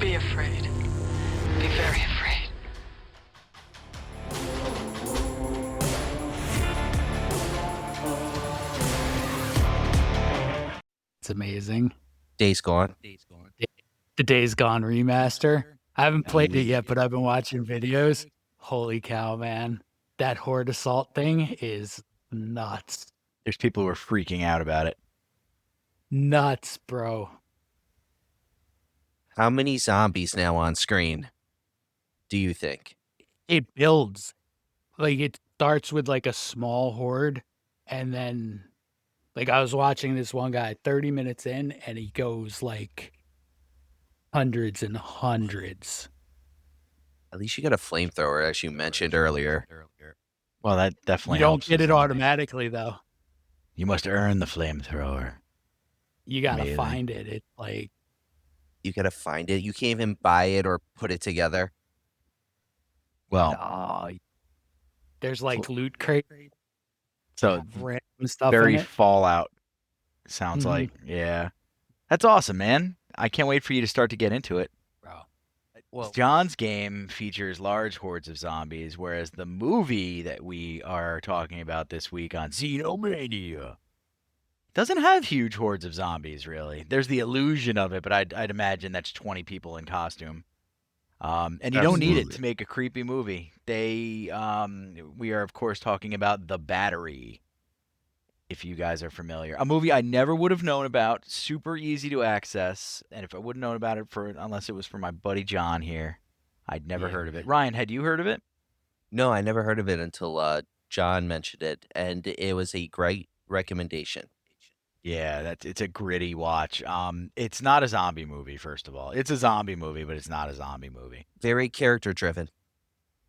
Be afraid. Be very afraid. It's amazing. Days Gone. The Days Gone remaster. I haven't played it yet, but I've been watching videos. Holy cow, man. That horde assault thing is nuts. There's people who are freaking out about it. Nuts, bro. How many zombies now on screen do you think? It builds. Like, it starts with like a small horde, and then, like, I was watching this one guy 30 minutes in, and he goes like hundreds and hundreds. At least you got a flamethrower, as you mentioned earlier. Well, that definitely You don't helps get the it zombie. automatically, though. You must earn the flamethrower. You gotta Amazing. find it. It's like, You got to find it. You can't even buy it or put it together. Well, oh, there's like loot crate, so random stuff very in it. Fallout sounds Mhm. like. Yeah. That's awesome, man. I can't wait for you to start to get into it. Bro. Well, John's game features large hordes of zombies, whereas the movie that we are talking about this week on Xenomania doesn't have huge hordes of zombies, really. There's the illusion of it, but I'd imagine that's 20 people in costume. And you don't need it Absolutely. to make a creepy movie. We are, of course, talking about The Battery, if you guys are familiar. A movie I never would have known about, super easy to access, and if I wouldn't known about it unless it was for my buddy John here, I'd never heard of it. Ryan, had you heard of it? no, I never heard of it until John mentioned it, and it was a great recommendation. Yeah, it's a gritty watch. It's not a zombie movie, first of all. It's a zombie movie, but it's not a zombie movie. Very character-driven.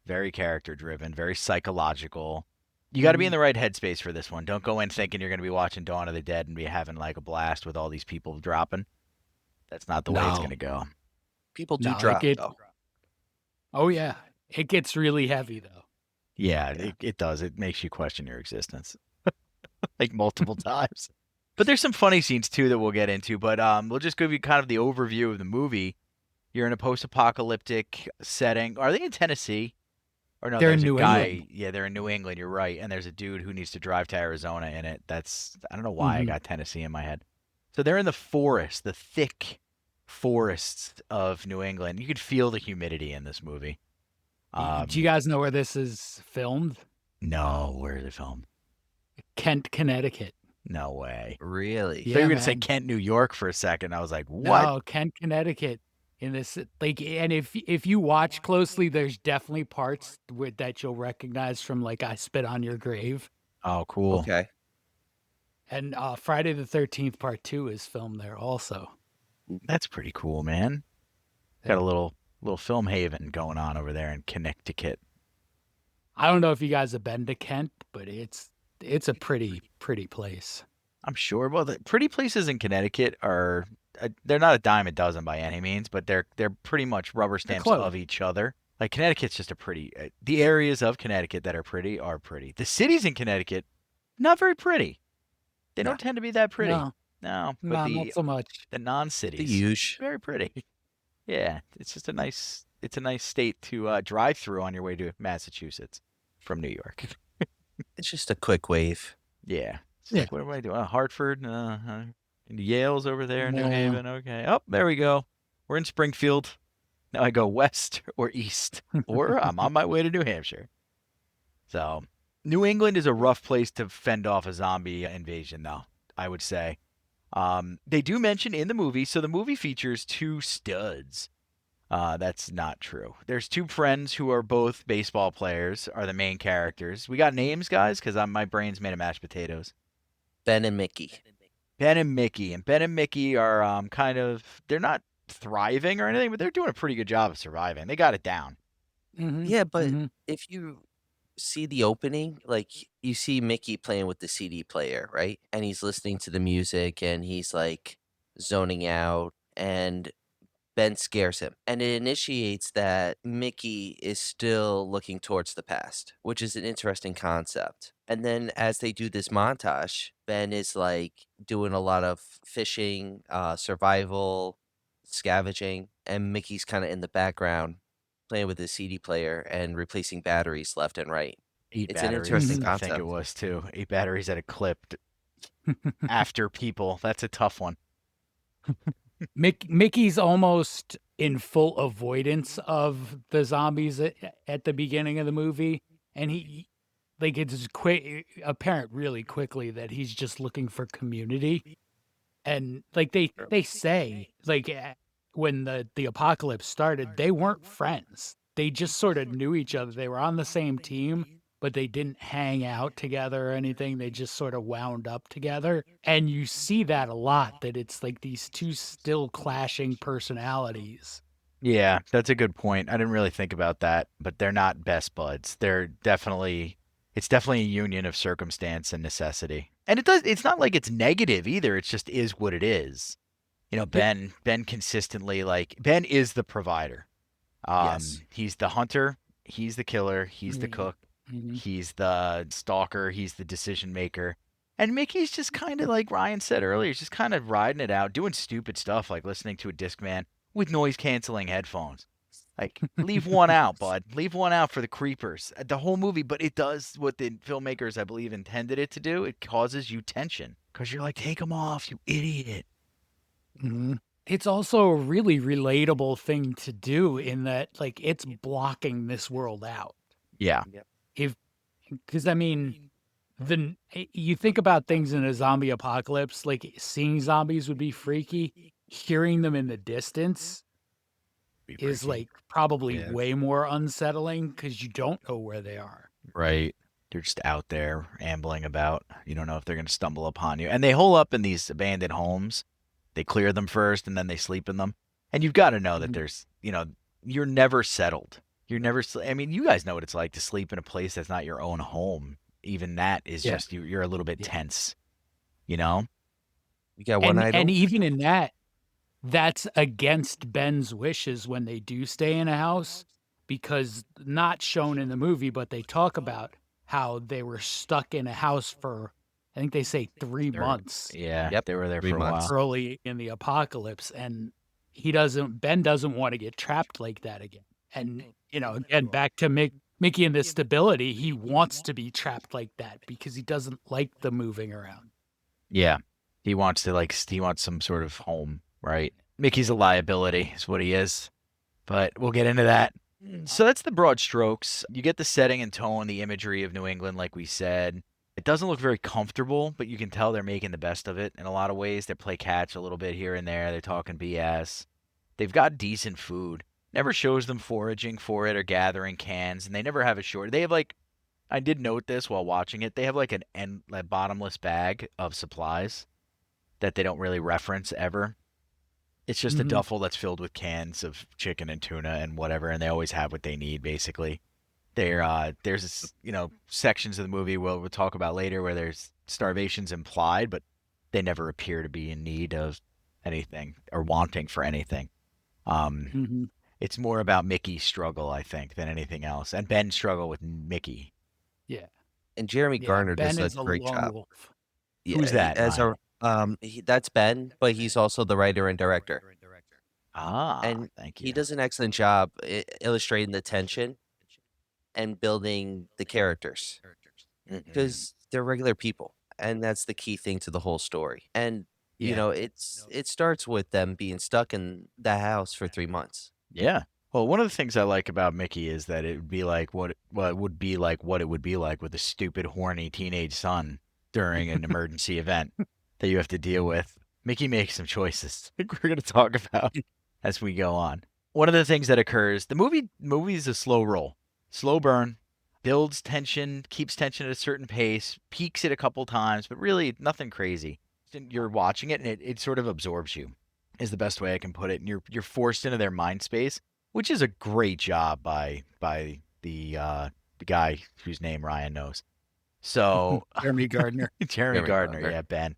Very character driven, very psychological. You got to be in the right headspace for this one. Don't go in thinking you're going to be watching Dawn of the Dead and be having like a blast with all these people dropping. That's not the way it's No. going to go. People do No, it drop, gets- though. Oh yeah, it gets really heavy though. Yeah, it does. It makes you question your existence like multiple times. But there's some funny scenes too that we'll get into. But we'll just give you kind of the overview of the movie. You're in a post-apocalyptic setting. Are they in Tennessee? Or no, They're in there's a New guy. England. Yeah, they're in New England. You're right. And there's a dude who needs to drive to Arizona in it. I don't know why I got Tennessee in my head. So they're in the forest, the thick forests of New England. You could feel the humidity in this movie. Do you guys know where this is filmed? No, where is it filmed? Kent, Connecticut. No way. Really? I thought you were Yeah, gonna say man. Kent, New York for a second. I was like, what? No, Kent, Connecticut. In this, like, and if you watch closely, there's definitely parts that you'll recognize from like I Spit on Your Grave, Oh, cool. Okay. and Friday the 13th Part 2 is filmed there also. That's pretty cool, man. Got a little film haven going on over there in Connecticut. I don't know if you guys have been to Kent, but it's a pretty place. I'm sure. Well, the pretty places in Connecticut are they're not a dime a dozen by any means, but they're pretty much rubber stamps close. of each other. Like Connecticut's just a pretty. The areas of Connecticut that are pretty are pretty. The cities in Connecticut, not very pretty. They don't tend to be that pretty. No, No, but no, not so much. the non-cities, The huge. very pretty. Yeah, it's just a nice state to drive through on your way to Massachusetts from New York. It's just a quick wave. Yeah. It's Yeah. like, what do I do? Hartford, Yale's over there, New Yeah. Haven. Okay. Oh, there we go. We're in Springfield. Now I go west or east, or I'm on my way to New Hampshire. So, New England is a rough place to fend off a zombie invasion, though, I would say. They do mention in the movie, so the movie features two studs. That's not true. There's two friends who are both baseball players, are the main characters. We got names, guys, because my brain's made of mashed potatoes. Ben and Mickey. Ben and Mickey. And Ben and Mickey are they're not thriving or anything, but they're doing a pretty good job of surviving. They got it down. Mhm, Yeah, but mhm. if you see the opening, like you see Mickey playing with the CD player, right? And he's listening to the music and he's like zoning out, and Ben scares him. And it initiates that Mickey is still looking towards the past, which is an interesting concept. And then as they do this montage, Ben is like doing a lot of fishing, survival scavenging, and Mickey's kind of in the background playing with his CD player and replacing batteries left and right. 8 It's an batteries, interesting I think it concept. was too. 8 batteries at a clip after people. That's a tough one. Mickey's almost in full avoidance of the zombies at the beginning of the movie, and it's apparent really quickly that he's just looking for community. And like they say, like when the apocalypse started, they weren't friends. They just sort of knew each other. They were on the same team, but they didn't hang out together or anything. They just sort of wound up together. And you see that a lot, that it's like these two still clashing personalities. Yeah, that's a good point. I didn't really think about that, but they're not best buds. It's definitely a union of circumstance and necessity. And it's not like it's negative either. It just is what it is. Ben consistently, like, Ben is the provider. Yes. He's the hunter, he's the killer, he's the Mhm. cook, Mhm. he's the stalker, he's the decision maker. And Mickey's just kind of like Ryan said earlier, he's just kind of riding it out, doing stupid stuff like listening to a Discman with noise canceling headphones. Like, leave one out, bud. Leave one out for the creepers. The whole movie, but it does what the filmmakers, I believe, intended it to do. It causes you tension because you're like, take them off, you idiot. Mhm. It's also a really relatable thing to do, in that, like, it's blocking this world out. Yeah. Because I mean, you think about things in a zombie apocalypse, like seeing zombies would be freaky. Hearing them in the distance is like probably Yeah. way more unsettling because you don't know where they are. Right. They're just out there ambling about. You don't know if they're going to stumble upon you. And they hole up in these abandoned homes. They clear them first and then they sleep in them. And you've got to know that Mhm. there's, you're never settled. You're never, I mean, you guys know what it's like to sleep in a place that's not your own home. Even that is Yeah. just, you're a little bit Yeah. tense, you know? You got one item? And even in that, that's against Ben's wishes when they do stay in a house, because not shown in the movie, but they talk about how they were stuck in a house for, I think they say 3 months Yeah. Yep, They were there 3 for a months. while. early in the apocalypse, and Ben doesn't want to get trapped like that again. And, again, back to Mickey and the stability, he wants to be trapped like that because he doesn't like the moving around. Yeah. He wants some sort of home, right? Mickey's a liability is what he is. But we'll get into that. So that's the broad strokes. You get the setting and tone, the imagery of New England, like we said. It doesn't look very comfortable, but you can tell they're making the best of it in a lot of ways. They play catch a little bit here and there. They're talking BS. They've got decent food. Never shows them foraging for it or gathering cans, and they never have a short. They have I did note this while watching it. They have like a bottomless bag of supplies that they don't really reference ever. It's just a Mhm. duffel that's filled with cans of chicken and tuna and whatever, and they always have what they need basically. There's sections of the movie we'll talk about later where there's starvation's implied, but they never appear to be in need of anything or wanting for anything. Mhm. It's more about Mickey's struggle, I think, than anything else, and Ben's struggle with Mickey. Yeah. And Jeremy Yeah. Garner Ben does a is a great lone job. wolf. Yeah, Who's that, that's Ben, but he's also the writer and director. And Thank he you. does an excellent job illustrating the tension and building the characters Mhm. because they're regular people, and that's the key thing to the whole story. And Yeah. it starts with them being stuck in the house for 3 months. Yeah. Well, one of the things I like about Mickey is that it would be like what it would be like with a stupid, horny teenage son during an emergency event that you have to deal with. Mickey makes some choices we're going to talk about as we go on. One of the things that occurs, the movie is a slow roll, slow burn, builds tension, keeps tension at a certain pace, peaks it a couple times, but really nothing crazy. You're watching it and it sort of absorbs you, is the best way I can put it. And you're forced into their mind space, which is a great job by the guy whose name Ryan knows. So Jeremy Gardner. Jeremy Jeremy Gardner, Gardner. yeah, Ben,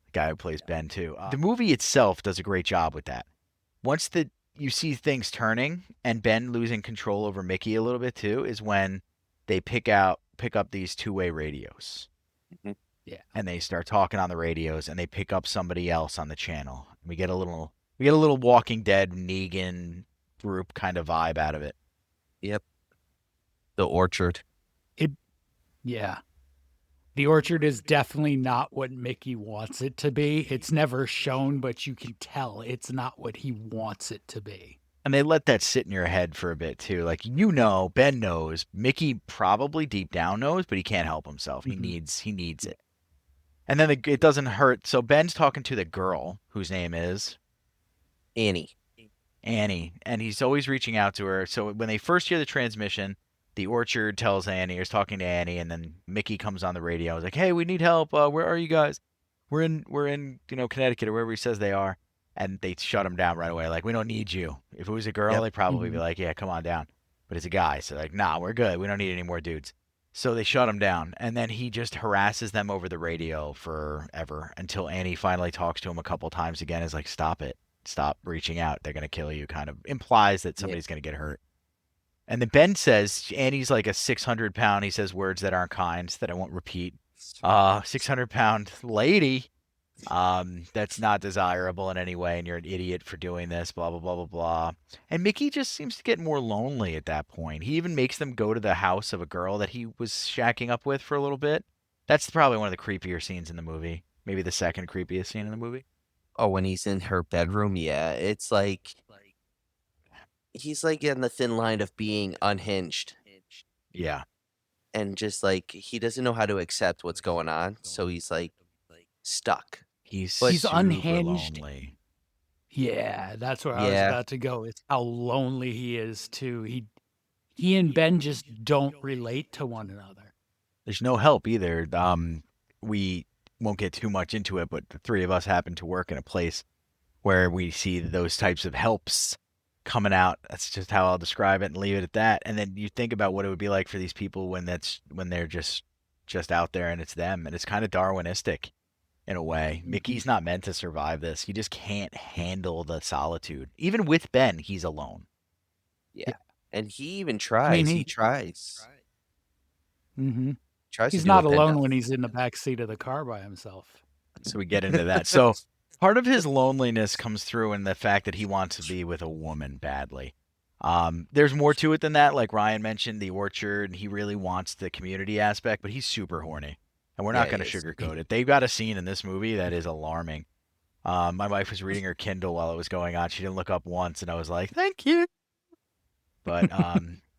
the guy who plays Ben too. The movie itself does a great job with that. Once you see things turning and Ben losing control over Mickey a little bit too, is when they pick up these two-way radios. Yeah. And they start talking on the radios and they pick up somebody else on the channel. We get a little We get a little Walking Dead Negan group kind of vibe out of it. Yep. The orchard. Yeah. The orchard is definitely not what Mickey wants it to be. It's never shown, but you can tell it's not what he wants it to be. And they let that sit in your head for a bit too. Like, Ben knows, Mickey probably deep down knows, but he can't help himself. He needs it. And then it doesn't hurt. So Ben's talking to the girl whose name is Annie. And he's always reaching out to her. So when they first hear the transmission, the orchard tells Annie, or is talking to Annie, and then Mickey comes on the radio. He's like, "Hey, we need help. Where are you guys? We're in Connecticut or wherever he says they are." And they shut him down right away. Like, "We don't need you." If it was a girl, they'd probably be like, "Yeah, come on down." But it's a guy, so like, "Nah, we're good. We don't need any more dudes." So they shut him down, and then he just harasses them over the radio forever until Annie finally talks to him a couple times again. Is like, "Stop it. Stop reaching out. They're gonna kill you." Kind of implies that somebody's gonna get hurt. And then Ben says Annie's like a 600-pound. He says words that aren't kind that I won't repeat. 600-pound lady. That's not desirable in any way, and you're an idiot for doing this. Blah blah blah blah blah. And Mickey just seems to get more lonely at that point. He even makes them go to the house of a girl that he was shacking up with for a little bit. That's probably one of the creepier scenes in the movie. Maybe the second creepiest scene in the movie. Oh, when he's in her bedroom, yeah. It's like he's like in the thin line of being unhinged. Yeah. And just like he doesn't know how to accept what's going on, so he's like stuck. He's super unhinged. Lonely. Yeah, that's where I was about to go. It's how lonely he is too. He and Ben just don't relate to one another. There's no help either. We won't get too much into it, but the three of us happen to work in a place where we see those types of helps coming out. That's just how I'll describe it and leave it at that. And then you think about what it would be like for these people when they're just out there and it's them, and it's kind of Darwinistic in a way. Mickey's not meant to survive this. He just can't handle the solitude. Even with Ben, he's alone. Yeah. And he even tries. He tries. Mm-hmm. Tries he's to do not what Ben alone does. when he's in the back seat of the car by himself. So we get into that. So part of his loneliness comes through in the fact that he wants to be with a woman badly. There's more to it than that. Like Ryan mentioned, the orchard, and he really wants the community aspect, but he's super horny. And we're not going to sugarcoat it. They've got a scene in this movie that is alarming. My wife was reading her Kindle while it was going on. She didn't look up once, and I was like, "Thank you." But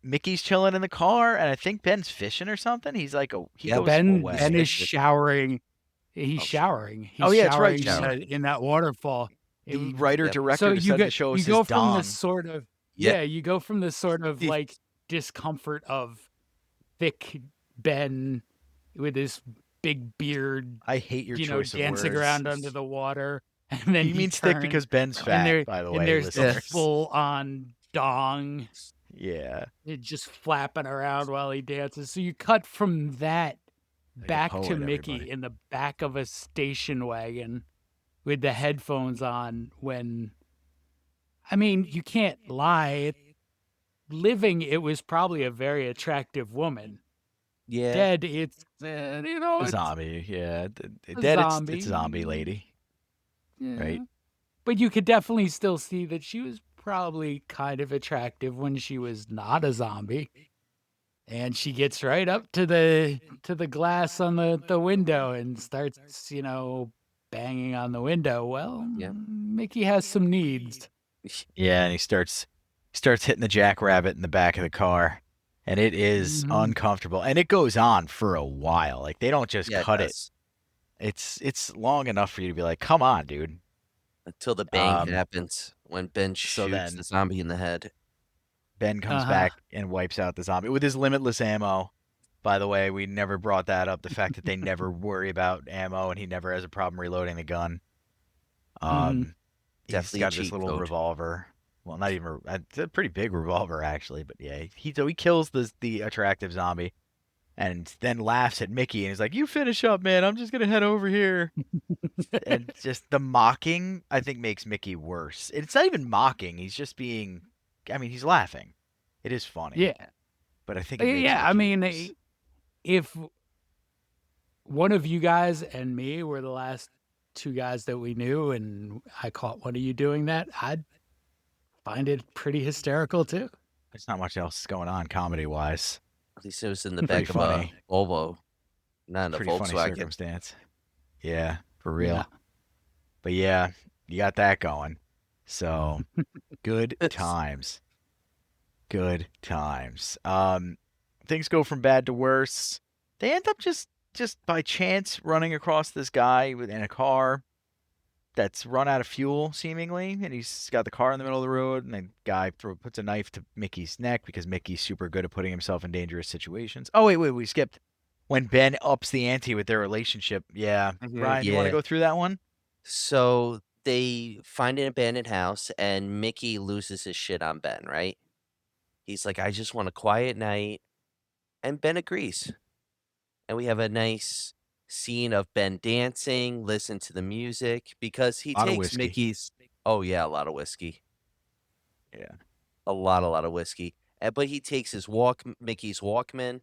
Mickey's chilling in the car, and I think Ben's fishing or something. He's like, he goes Ben away. Ben is showering. He's showering. He's that's right. showering in that waterfall. The writer-director So decided to show us you go his from dong. this sort of you go from this sort of like discomfort of thick Ben with his big beard. I hate your choice of dancing words. around under the water, and then You mean thick because Ben's fat, by the way. And there's listeners. the full-on dong. Yeah. It just flapping around while he dances. So you cut from that Like back a to poet, Mickey everybody. in the back of a station wagon with the headphones on when, I mean, you can't lie. Living, it was probably a very attractive woman. Yeah. Dead, it's, A zombie, yeah. a Dead, zombie. it's a zombie lady. Yeah. Right. But you could definitely still see that she was probably kind of attractive when she was not a zombie. And she gets right up to the glass on the window and starts, banging on the window. Well, Mickey has some needs. Yeah, and he starts hitting the jackrabbit in the back of the car. And it is uncomfortable. And it goes on for a while. Like, they don't just cut it. It's long enough for you to be like, come on, dude. Until the bang happens when Ben shoots the zombie in the head. Ben comes back and wipes out the zombie with his limitless ammo. By the way, we never brought that up. The fact that they never worry about ammo and he never has a problem reloading the gun. He's Definitely got a this cheat little code. revolver. Well, not even it's a pretty big revolver actually, but yeah, he kills the attractive zombie, and then laughs at Mickey and he's like, "You finish up, man. I'm just gonna head over here." And just the mocking, I think, makes Mickey worse. It's not even mocking. He's just being. I mean, he's laughing. It is funny. Yeah. But I think. It makes I Mickey mean, worse. if one of you guys and me were the last two guys that we knew and I caught one of you doing that, I'd find it pretty hysterical too. There's not much else going on comedy-wise. At least it was in the Pretty back of funny. a Volvo, not in a Pretty funny Volkswagen. circumstance. Yeah, for real. Yeah. But yeah, you got that going. So good times. Good times. Things go from bad to worse. They end up just by chance running across this guy in a car that's run out of fuel, seemingly, and he's got the car in the middle of the road, and the guy puts a knife to Mickey's neck because Mickey's super good at putting himself in dangerous situations. Oh, wait, we skipped. When Ben ups the ante with their relationship. Yeah. Ryan, you want to Yeah. go through that one? So they find an abandoned house, and Mickey loses his shit on Ben, right? He's like, I just want a quiet night. And Ben agrees. And we have a nice scene of Ben dancing, listen to the music, because he Lot of takes whiskey. Mickey's. Oh, yeah, a lot of whiskey. Yeah. A lot of whiskey. But he takes Mickey's Walkman.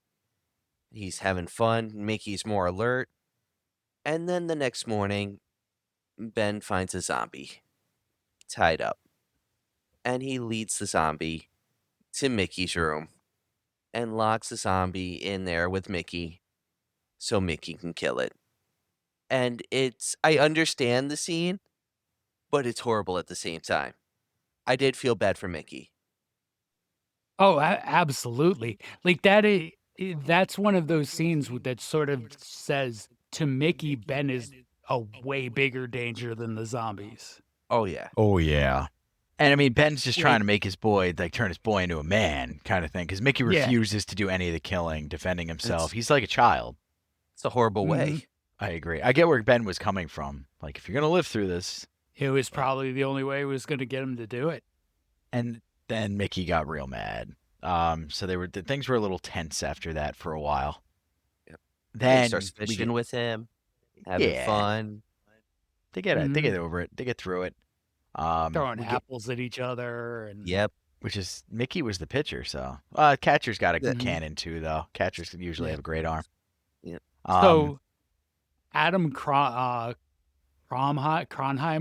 He's having fun. Mickey's more alert. And then the next morning, Ben finds a zombie tied up. And he leads the zombie to Mickey's room and locks the zombie in there with Mickey so Mickey can kill it. And I understand the scene, but it's horrible at the same time. I did feel bad for Mickey. Oh, absolutely. Like that's one of those scenes that sort of says to Mickey, Ben is a way bigger danger than the zombies. Oh, yeah. Oh, yeah. And I mean, Ben's just trying Like- to make his boy, like, turn his boy into a man kind of thing, because Mickey Yeah. refuses to do any of the killing, defending himself. It's- He's like a child. It's a horrible way. Mhm. I agree. I get where Ben was coming from. Like, if you're going to live through this. It was probably the only way was going to get him to do it. And then Mickey got real mad. So things were a little tense after that for a while. Yep. Then They start we fishing get- with him, having Yeah. fun. they get it. They Mhm. get over it. They get through it. Throwing we get- apples at each other and Yep. which is Mickey was the pitcher, so catcher's got a good Mhm. cannon too, though. Catchers usually Yeah. have a great arm. Yep. So Adam Kronheim,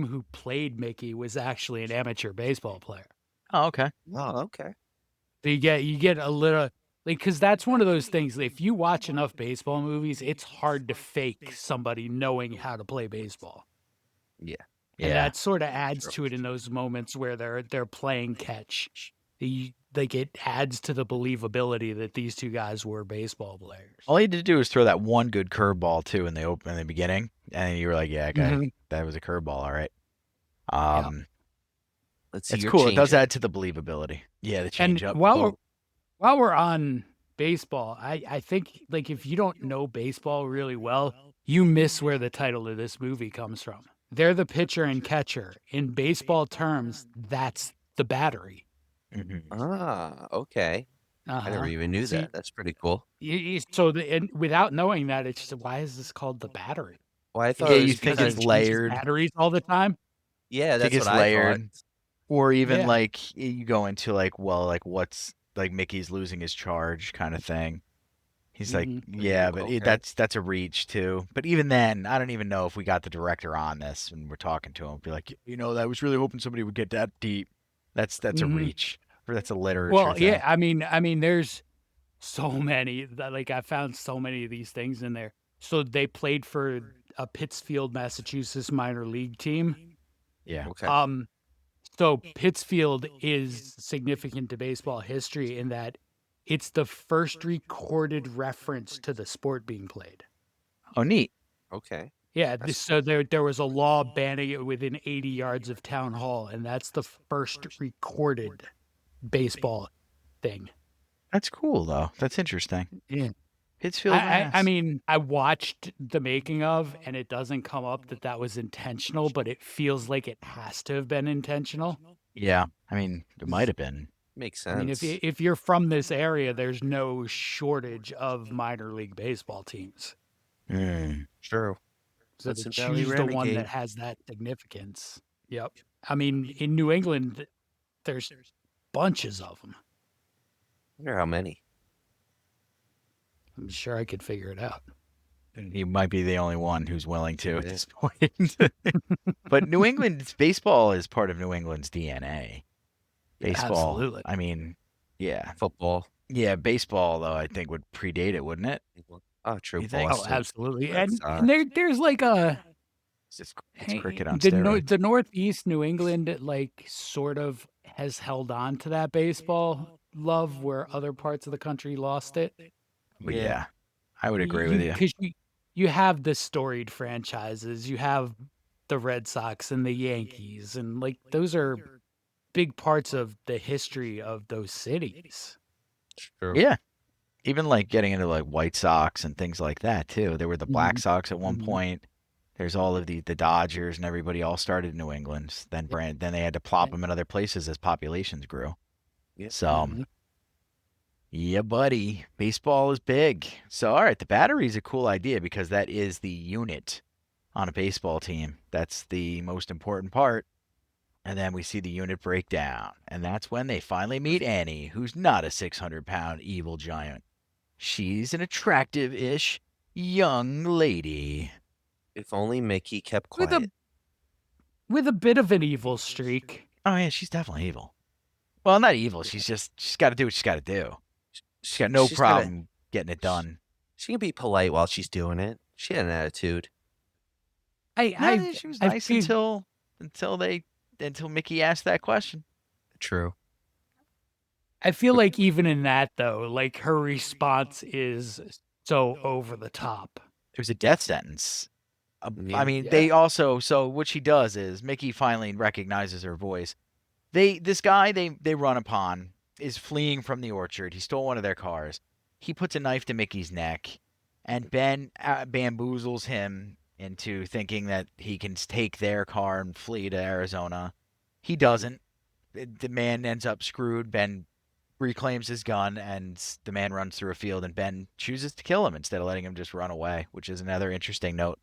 who played Mickey, was actually an amateur baseball player. Oh, okay. Oh, okay. So you get a little like because that's one of those things. If you watch enough baseball movies, it's hard to fake somebody knowing how to play baseball. Yeah. And Yeah. that sort of adds to it in those moments where they're playing catch. Like it adds to the believability that these two guys were baseball players. All he had to do was throw that one good curveball too in the beginning, and you were like, "Yeah, okay, Mhm. that was a curveball, all right." Let's see It's your cool. It does changeup. add to the believability. Yeah, the And change up. while we're on baseball, I think like if you don't know baseball really well, you miss where the title of this movie comes from. They're the pitcher and catcher. In baseball terms, that's the battery. Ah, okay. I never Uh-huh. even knew See- that. That's pretty cool. And without knowing that, it's just why is this called the battery? Well, I thought Yeah, it was you think because it's Changes layered. batteries all the time. Yeah, I think that's it's what I layered. thought. Or even Yeah. like you go into like, well, like what's like Mickey's losing his charge kind of thing. He's like, Mhm. yeah, but Okay. that's a reach too. But even then, I don't even know if we got the director on this and we're talking to him. Be like, I was really hoping somebody would get that deep. That's a Mhm. reach, or that's a literature Well, thing. yeah, I mean, there's so many like I found so many of these things in there. So they played for a Pittsfield, Massachusetts minor league team. Yeah. Okay. So Pittsfield is significant to baseball history in that it's the first recorded reference to the sport being played. Oh, neat. Okay. Yeah, That's so there was a law banning it within 80 yards of town hall, and that's the first recorded baseball thing. That's cool though. That's interesting. Yeah. Pittsfield. I Mass. mean, I watched the making of, and it doesn't come up that was intentional, but it feels like it has to have been intentional. Yeah. I mean, it might have been. Makes sense. I mean, if you're from this area, there's no shortage of minor league baseball teams. True. So Hudson to Valley choose the one Renegade. that has that significance. Yep. I mean, in New England, there's bunches of them. I wonder how many. I'm sure I could figure it out. He might be the only one who's willing to at Yeah. this point. But New England's baseball is part of New England's DNA. Baseball, Absolutely. I mean, yeah. Football. Yeah, baseball, though, I think would predate it, wouldn't it? Oh, true. You think? Oh, Boston. absolutely. Red And Sox. there's like a It's hey, cricket on the steroids. the Northeast New England like sort of has held on to that baseball love where other parts of the country lost it. But yeah, I would agree with you. Because you have the storied franchises, you have the Red Sox and the Yankees, and like those are big parts of the history of those cities. True. Yeah. Even like getting into like White Sox and things like that too. There were the Black Mhm. Sox at one Mhm. point. There's all of the Dodgers and everybody all started in New England. Then then they had to plop them in other places as populations grew. Yeah. So Mhm. yeah, buddy, baseball is big. So all right, the battery's a cool idea because that is the unit on a baseball team. That's the most important part. And then we see the unit break down. And that's when they finally meet Annie, who's not a 600-pound evil giant. She's an attractive-ish young lady. If only Mickey kept With quiet. with a bit of an evil streak. Oh yeah, she's definitely evil. Well, not evil. She's got to do what she's got to do. She's got no She's gotta- problem getting it done. She can be polite while she's doing it. She had an attitude. She was I nice feel- until Mickey asked that question. True. I feel like even in that though, like her response is so over the top. It was a death sentence. Yeah. I mean, Yeah. they also what she does is Mickey finally recognizes her voice. This guy they run upon is fleeing from the orchard. He stole one of their cars. He puts a knife to Mickey's neck, and Ben bamboozles him into thinking that he can take their car and flee to Arizona. He doesn't. The man ends up screwed. Ben reclaims his gun, and the man runs through a field, and Ben chooses to kill him instead of letting him just run away, which is another interesting note.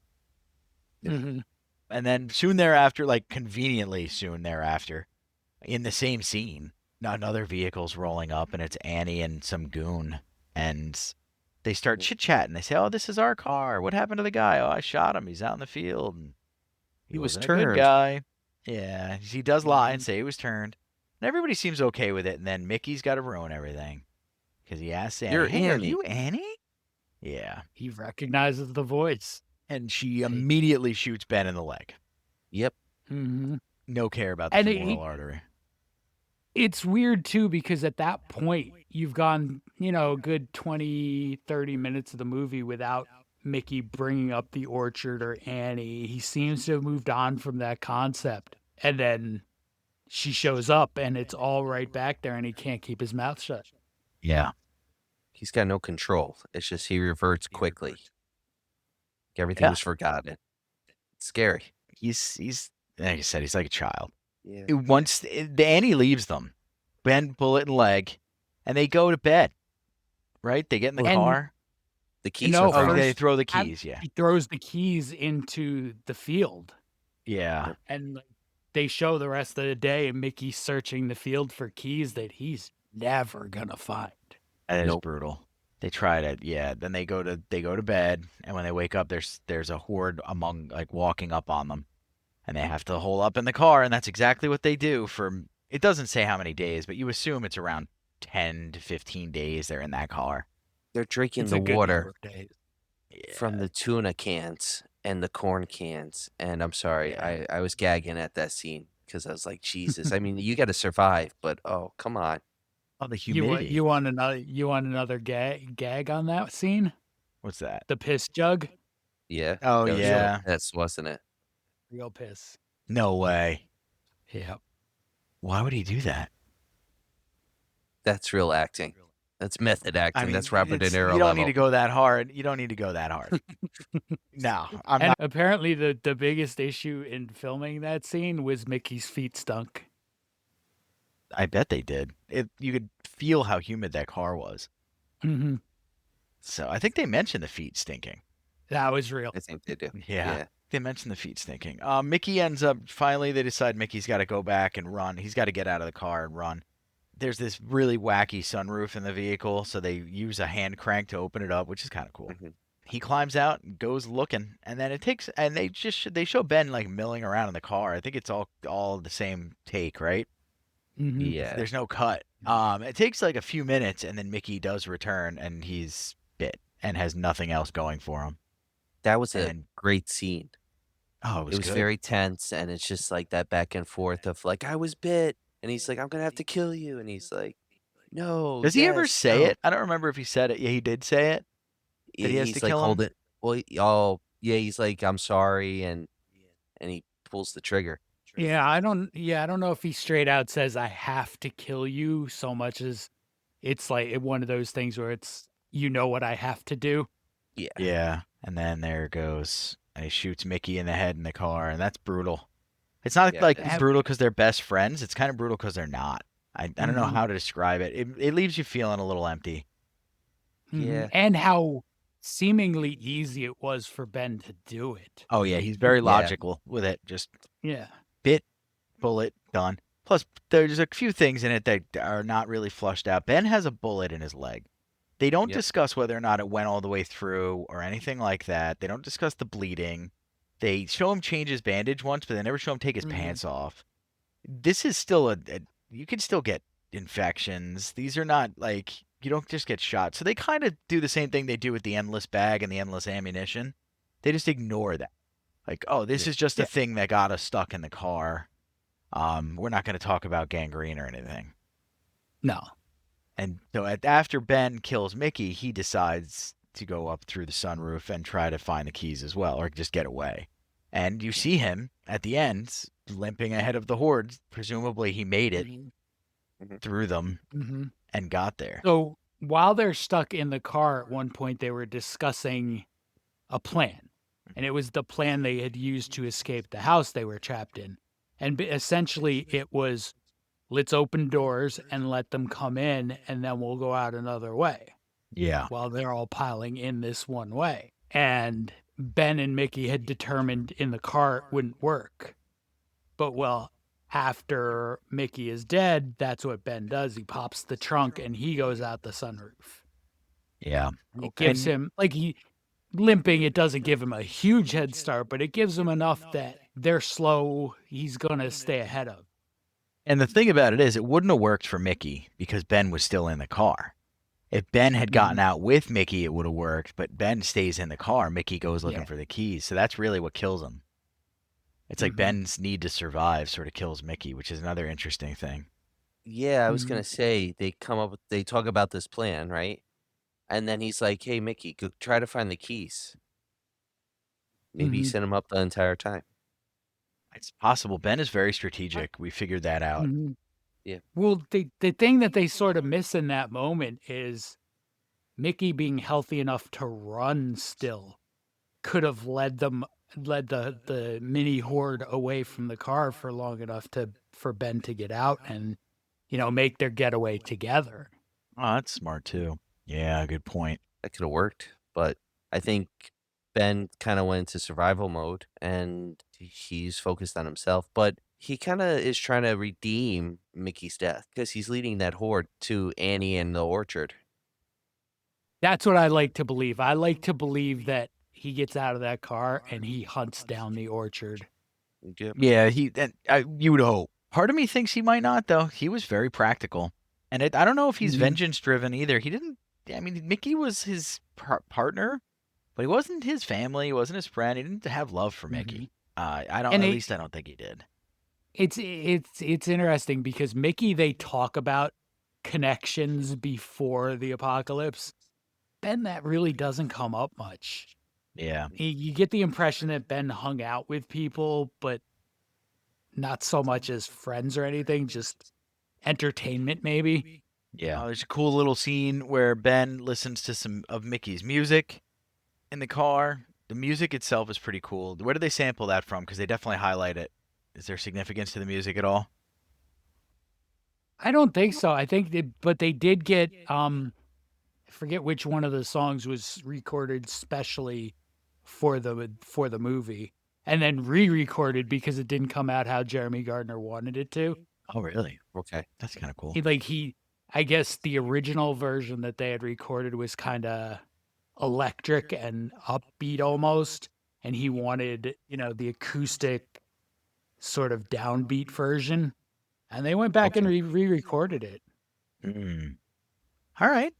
Mhm. And then soon thereafter, like conveniently soon thereafter, in the same scene, another vehicle's rolling up, and it's Annie and some goon, and they start chit-chatting. They say, "Oh, this is our car. What happened to the guy? Oh, I shot him. He's out in the field. And He was wasn't a good turned." guy." Yeah, he does lie and say he was turned. And everybody seems okay with it, and then Mickey's got to ruin everything because he asks Annie, You're "Hey, are Annie." you Annie?" Yeah, He recognizes the voice. and she immediately shoots Ben in the leg. Yep. hmm No care about the And femoral artery. It's weird too because at that point you've gone, a good 20, 30 minutes of the movie without Mickey bringing up the orchard or Annie. He seems to have moved on from that concept. And then she shows up and it's all right back there and he can't keep his mouth shut. Yeah. He's got no control. It's just he reverts quickly. Everything Yeah. was forgotten. It's scary. He's like I said, he's like a child. Yeah. Once the Annie leaves them, Ben, bullet and leg, and they go to bed. Right? They get in the And- car. The keys No, are Oh, found. first- they throw the Ab- keys. Yeah. He throws the keys into the field Yeah. and like, they show the rest of the day and Mickey's searching the field for keys that he's never gonna find. That is Nope. brutal. They tried it. Yeah. Then they go to bed, and when they wake up, there's a horde walking up on them, and they have to hole up in the car, and that's exactly what they do for. It doesn't say how many days, but you assume it's around 10 to 15 days they're in that car. They're drinking It's the a good water number of days. Yeah. from the tuna cans and the corn cans. And I'm sorry, Yeah. I was gagging at that scene because I was like, Jesus. I mean, you got to survive, but oh, come on. Oh, the You want humidity. you want another gag on that scene? What's that? The piss jug? Yeah. Oh, that was yeah. That's wasn't it? Real piss. No way. Yeah. Why would he do that? That's real acting. That's method acting. That's Robert De it's- Niro You don't level. need to go that hard. You don't need to go that hard. No, I'm And not. apparently the biggest issue in filming that scene was Mickey's feet stunk. I bet they did. You could feel how humid that car was. hmm So I think they mentioned the feet stinking. That was real. I think they do. Yeah. They mentioned the feet stinking. Mickey ends up finally. They decide Mickey's got to go back and run. He's got to get out of the car and run. There's this really wacky sunroof in the vehicle, so they use a hand crank to open it up, which is kind of cool. Mhm. he climbs out and goes looking, and then they show Ben like milling around in the car. I think it's all the same take, right? Mhm. Yeah. There's no cut. It takes like a few minutes, and then Mickey does return, and he's bit and has nothing else going for him. That was a And great scene. oh, It was good. very tense, and it's just like that back and forth of like, I was bit, and he's like, I'm gonna have to kill you, and he's like, no, Does he ever yes, say no. it? I don't remember if he said it. Yeah, he did say it. That he has to He's like, kill him? hold it. Well, oh yeah, he's like, I'm sorry, and he pulls the trigger. Yeah, I don't know if he straight out says I have to kill you so much as it's like one of those things where it's what I have to do. Yeah. Yeah, and then there it goes. And he shoots Mickey in the head in the car, and that's brutal. It's not Yeah, like it is. brutal because they're best friends. It's kind of brutal because they're not. I don't know Mhm. how to describe it. It leaves you feeling a little empty. Yeah. And how seemingly easy it was for Ben to do it. Oh yeah, he's very Yeah. logical with it. Just Yeah. bit, bullet, done. Plus, there's a few things in it that are not really flushed out. Ben has a bullet in his leg. They don't Yep. discuss whether or not it went all the way through or anything like that. They don't discuss the bleeding. They show him change his bandage once, but they never show him take his Mhm. pants off. This is still you can still get infections. These are not like you don't just get shot. So they kind of do the same thing they do with the endless bag and the endless ammunition. They just ignore that. Like, oh, this Yeah. is just a Yeah. thing that got us stuck in the car. We're not going to talk about gangrene or anything. No. And so after Ben kills Mickey, he decides to go up through the sunroof and try to find the keys as well, or just get away. And you see him at the end limping ahead of the horde. Presumably he made it through them Mm-hmm. and got there. So while they're stuck in the car, at one point they were discussing a plan, and it was the plan they had used to escape the house they were trapped in. And essentially, it was let's open doors and let them come in, and then we'll go out another way Yeah. while they're all piling in this one way. And Ben and Mickey had determined in the car it wouldn't work. But after Mickey is dead, that's what Ben does. He pops the trunk and he goes out the sunroof. Yeah. It gives him, limping, it doesn't give him a huge head start, but it gives him enough that they're slow, he's going to stay ahead of. And the thing about it is, it wouldn't have worked for Mickey because Ben was still in the car. If Ben had gotten out with Mickey, it would have worked, but Ben stays in the car. Mickey goes looking for the keys. So that's really what kills him. It's like Ben's need to survive sort of kills Mickey, which is another interesting thing. Yeah, I was gonna say they talk about this plan, right? And then he's like, "Hey, Mickey, go try to find the keys." Maybe he set him up the entire time. It's possible. Ben is very strategic. We figured that out. Yeah. Well, the thing that they sort of miss in that moment is Mickey being healthy enough to run still could have led the mini horde away from the car for long enough for Ben to get out and make their getaway together. Oh, that's smart too. Yeah, good point. That could have worked, but I think Ben kind of went into survival mode and he's focused on himself, but he kind of is trying to redeem Mickey's death because he's leading that horde to Annie and the orchard. That's what I like to believe. I like to believe that he gets out of that car and he hunts down the orchard. Yeah, you would hope. Part of me thinks he might not, though. He was very practical. And I don't know if he's vengeance-driven either. He didn't... I mean, Mickey was his partner, but he wasn't his family. He wasn't his friend. He didn't have love for Mickey. At least I don't think he did. It's interesting because Mickey, they talk about connections before the apocalypse. Ben, that really doesn't come up much. Yeah. You get the impression that Ben hung out with people, but not so much as friends or anything, just entertainment maybe. Yeah. There's a cool little scene where Ben listens to some of Mickey's music in the car. The music itself is pretty cool. Where did they sample that from? Because they definitely highlight it. Is there significance to the music at all? I don't think so. I think but they did get, I forget which one of the songs was recorded specially for the movie and then re-recorded because it didn't come out how Jeremy Gardner wanted it to. Oh, really? Okay. That's kind of cool. I guess the original version that they had recorded was kind of electric and upbeat almost, and he wanted, the acoustic sort of downbeat version, and they went back and Okay. re-recorded it. Mm. All right.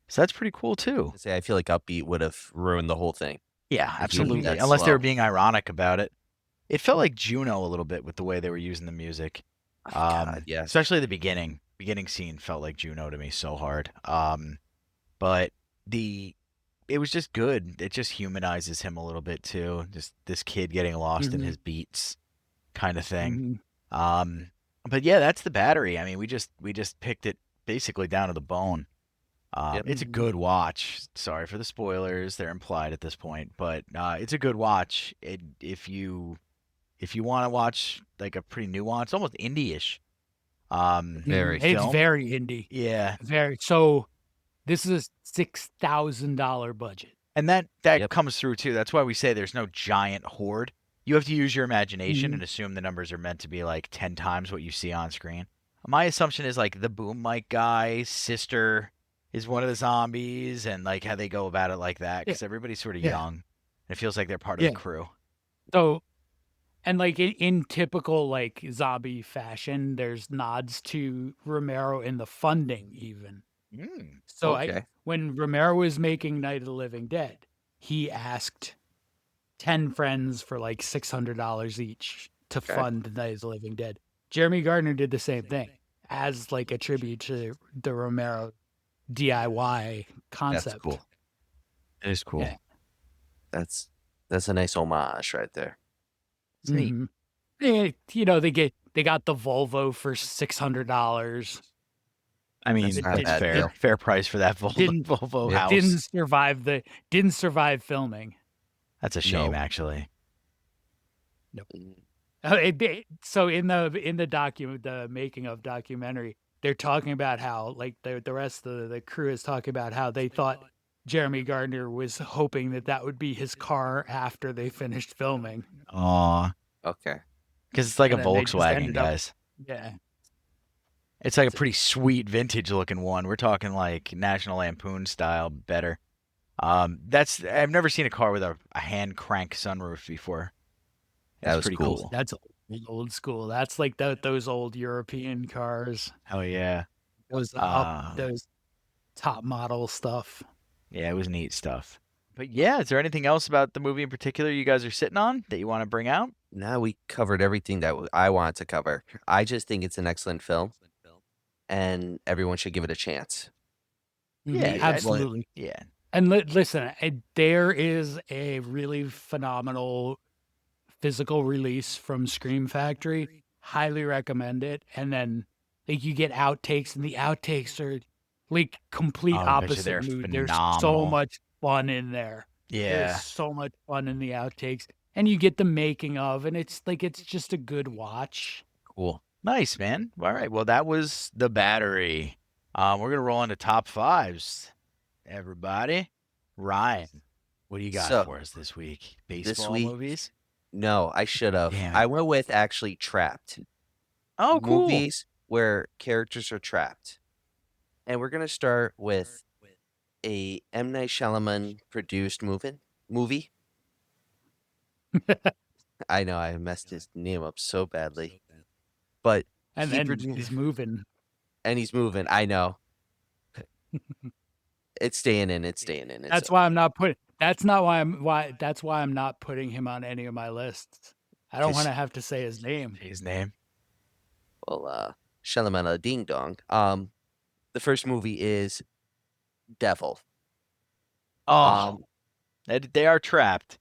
So that's pretty cool too. I feel like upbeat would have ruined the whole thing. Yeah, If you absolutely. that Unless they were slow. being ironic about it. It felt like Juno a little bit with the way they were using the music. Oh, God, yes. Especially the beginning. Beginning scene felt like Juno to me so hard. But it was just good. It just humanizes him a little bit too. Just this kid getting lost in Mhm. his beats kind of thing. Mhm. But yeah, that's the battery. I mean, we just picked it basically down to the bone. Yep. It's a good watch. Sorry for the spoilers; they're implied at this point, but it's a good watch. If you want to watch like a pretty nuanced, almost indie-ish, Very. It's film. very indie. Yeah, Very. So this is a $6,000 budget. and that Yep. comes through too. That's why we say there's no giant horde. You have to use your imagination Mhm. and assume the numbers are meant to be like 10 times what you see on screen. My assumption is like the boom mic guy's sister is one of the zombies, and like how they go about it like that, Yeah. because everybody's sort of Yeah. young. It feels like they're part of Yeah. the crew. So, and like in typical like zombie fashion, there's nods to Romero in the funding even. So Okay. when Romero was making Night of the Living Dead, he asked 10 friends for like $600 each to Okay. fund Night of the Living Dead. Jeremy Gardner did the same thing as like a tribute to the Romero DIY concept. That's cool. It is cool. Yeah. That's a nice homage right there. It's neat. Mhm. They got the Volvo for $600. I mean, That's not a that's bad fair. deal. Fair price for that Didn't- Volvo Yeah. house. Didn't survive filming. That's a shame, No. actually. Mm. So in the making of documentary, they're talking about how like the rest of the crew is talking about how they thought Jeremy Gardner was hoping that would be his car after they finished filming. Aw. Okay. Because it's like And a then they just Volkswagen, ended up- guys. Yeah. It's like a pretty sweet vintage looking one. We're talking like National Lampoon style, better. I've never seen a car with a hand crank sunroof before. That That's was pretty cool. cool. That's old school. That's like those old European cars. Hell yeah. Those Ah. those top model stuff. Yeah, it was neat stuff. But yeah, is there anything else about the movie in particular you guys are sitting on that you want to bring out? Now we covered everything that I wanted to cover. I just think it's an excellent film, and everyone should give it a chance. Yeah, Absolutely. Yeah. And listen, there is a really phenomenal physical release from Scream Factory. Highly recommend it. And then like you get outtakes, and the outtakes are like complete Oh, I bet you opposite they're mood. There's phenomenal. so much fun in there. Yeah. There's so much fun in the outtakes. And you get the making of, and it's just a good watch. Cool. Nice, man. All right. Well, that was The Battery. We're going to roll into top fives, everybody. Ryan, what do you got So, for us this week? Baseball week- movies? No, I should have. Damn. I went with actually Trapped. Oh, cool. Movies where characters are trapped. And we're gonna start with a M. Night Shyamalan produced movie. I know I messed his name up so badly, but And he then produced- he's moving. and he's moving. I know. It's staying in. It's staying in. That's why I'm not putting. That's why I'm not putting him on any of my lists. I don't 'Cause- want to have to say his name. His name. Well, Shyamalan Ding Dong. The first movie is Devil. Oh, they are trapped.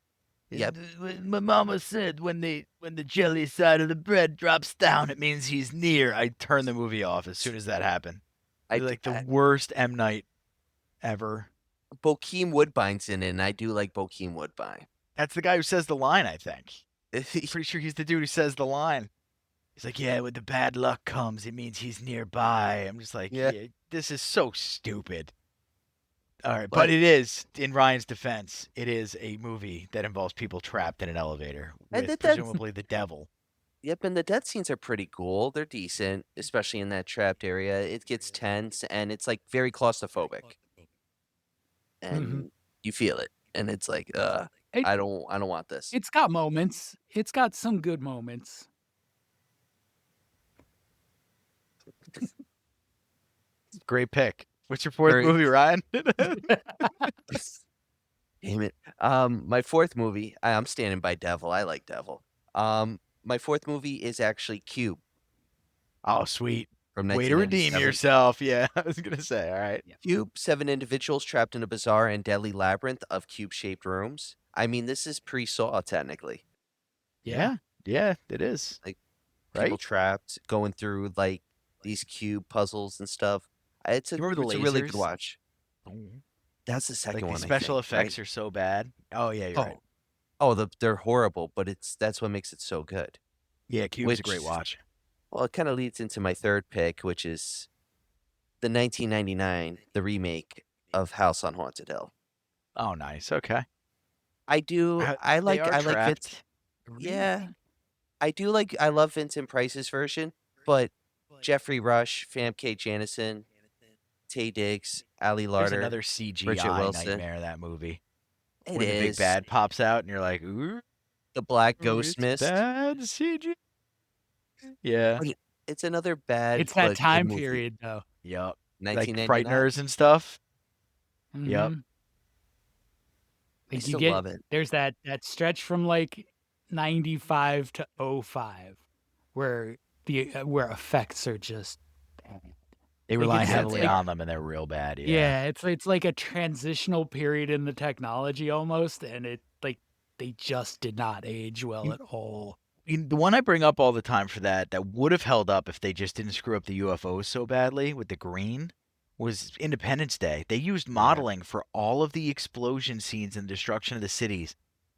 Yep. My mama said when the jelly side of the bread drops down, it means he's near. I turn the movie off as soon as that happened. Like the worst M. Night ever. Bokeem Woodbine's in it, and I do like Bokeem Woodbine. That's the guy who says the line, I think. Pretty sure he's the dude who says the line. He's like, yeah, when the bad luck comes, it means he's nearby. I'm just like, Yeah. yeah, this is so stupid. All right, But- but it is, in Ryan's defense, it is a movie that involves people trapped in an elevator And with that's- presumably the devil. Yep, and the death scenes are pretty cool. They're decent, especially in that trapped area. It gets tense, and it's like very claustrophobic. And you feel it, and it's like, It, I don't want this. it's got moments. It's got some good moments. Great pick. What's your fourth Very- movie, Ryan? Damn it. My fourth movie, I'm standing by Devil. I like Devil. My fourth movie is actually Cube Oh, sweet. from Way to redeem 1997. yourself. Yeah, I was gonna say. All right. Cube, 7 individuals trapped in a bizarre and deadly labyrinth of cube-shaped rooms. I mean, this is pre-Saw, technically. Yeah, it is. Like, People Right? trapped, going through, like, these cube puzzles and stuff. It's a, You remember the it's a really good lasers? watch. That's the Like second the one, I special think, effects right? are so bad. Oh yeah, you're right. They're horrible, but that's what makes it so good. Yeah, Cube's a great Which- watch. Well, it kind of leads into my third pick, which is the 1999, the remake of House on Haunted Hill. Oh, nice. Okay. I like Vince. Trapped. Yeah, I love Vincent Price's version, but Jeffrey Rush, Famke Janison, Taye Diggs, Ali There's Larder. another Richard CGI Wilson. nightmare, that movie. It When the big is bad pops out and you're like, ooh, the Black it's Ghost Mist. bad CG. Yeah. It's another bad. It's but that good time movie. period, though. Yep. Like 1999. Frighteners and stuff. Yep. Mhm. I Like, still you get love it. there's that stretch from like 95 to 05 where where effects are just They Like, rely it's heavily like- on them and they're real bad. Yeah. yeah, it's like a transitional period in the technology almost, and it like they just did not age well at all. The one I bring up all the time for that would have held up if they just didn't screw up the UFOs so badly with the green was Independence Day. They used modeling for all of the explosion scenes and destruction of the cities,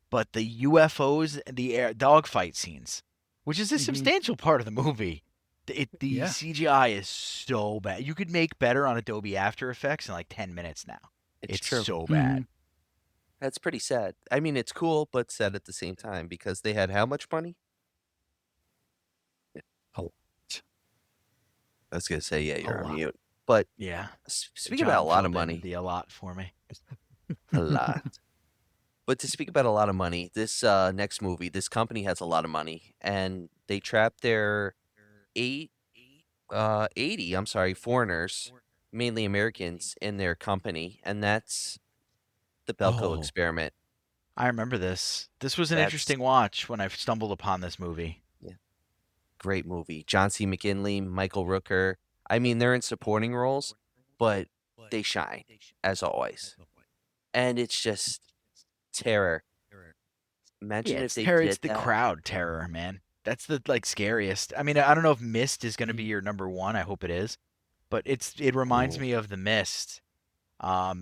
but the UFOs and the air dogfight scenes, which is a Mhm. substantial part of the movie, the Yeah. CGI is so bad. You could make better on Adobe After Effects in like 10 minutes now. It's It's true. so bad. That's pretty sad. I mean, it's cool, but sad at the same time because they had how much money? A lot. I was gonna say, yeah, you're on lot. mute. But Yeah. speaking about a lot of filled in money, the a lot for me. a lot. But to speak about a lot of money, this next movie, this company has a lot of money, and they trapped their 80 foreigners, mainly Americans, in their company, and that's the Belko Oh. experiment. I remember this. This was an That's- interesting watch when I stumbled upon this movie. Great movie. John C. McGinley, Michael Rooker. I mean, they're in supporting roles, but they shine as always. And it's just terror. Imagine if it's they terror. did It's the that. crowd terror, man. That's the scariest. I mean, I don't know if Mist is going to be your number one. I hope it is, but it reminds Ooh. me of the Mist,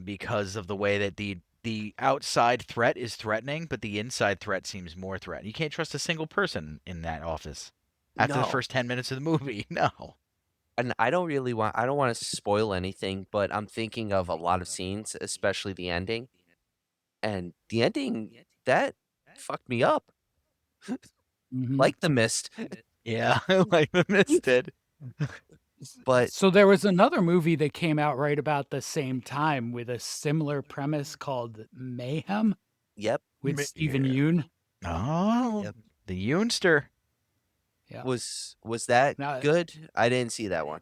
because of the way that the outside threat is threatening, but the inside threat seems more threatening. You can't trust a single person in that office after the No. first 10 minutes of the movie. No. And I don't want to spoil anything, but I'm thinking of a lot of scenes, especially the ending. And the ending, that fucked me up. Mhm. Like The Mist. Yeah, like the Mist did. But So there was another movie that came out right about the same time with a similar premise called Mayhem yep, with Ma- Stephen yeah. Yeun. Oh, Yep. the Yoonster. Yeah. was that Now- good? I didn't see that one.